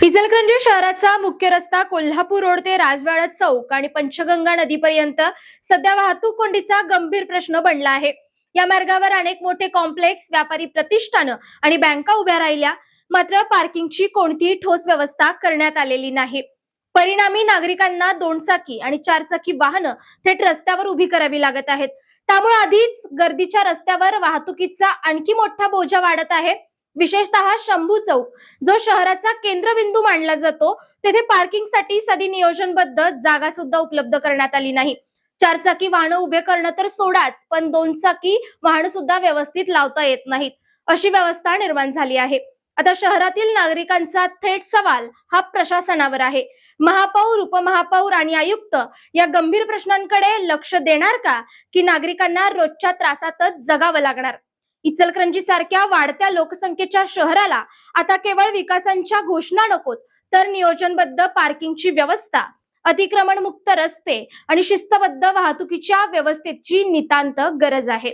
इचलकरंजी शहराचा मुख्य रस्ता कोल्हापूर रोड ते राजवाडा चौक आणि पंचगंगा नदीपर्यंत सध्या वाहतूक कोंडीचा गंभीर प्रश्न बनला आहे। या मार्गावर अनेक मोठे कॉम्प्लेक्स, व्यापारी प्रतिष्ठानं आणि बँका उभ्या राहिल्या, मात्र पार्किंगची कोणतीही ठोस व्यवस्था करण्यात आलेली नाही। परिणामी नागरिकांना दोनचाकी आणि चारचाकी वाहनं थेट रस्त्यावर उभी करावी लागत आहेत। त्यामुळे आधीच गर्दीच्या रस्त्यावर वाहतुकीचा आणखी मोठा बोजा वाढत आहे। विशेषतः शंभू चौक, जो शहराचा केंद्रबिंदू मानला जातो, तेथे पार्किंगसाठी साधी नियोजनबद्ध जागा सुद्धा उपलब्ध करण्यात आली नाही। चारचाकी वाहनं उभे करणं तर सोडाच, पण दोनचाकी वाहनं सुद्धा व्यवस्थित लावता येत नाहीत, अशी व्यवस्था निर्माण झाली आहे। आता शहरातील नागरिकांचा थेट सवाल हा प्रशासनावर आहे। महापौर, उपमहापौर आणि आयुक्त या गंभीर प्रश्नांकडे लक्ष देणार का, की नागरिकांना रोजच्या त्रासातच जगावं लागणार? इचलकरंजी सारख्या वाढत्या लोकसंख्येच्या शहराला आता केवळ विकासांच्या घोषणा नकोत, तर नियोजनबद्ध पार्किंगची व्यवस्था, अतिक्रमण मुक्त रस्ते आणि शिस्तबद्ध वाहतुकीच्या व्यवस्थेची नितांत गरज आहे।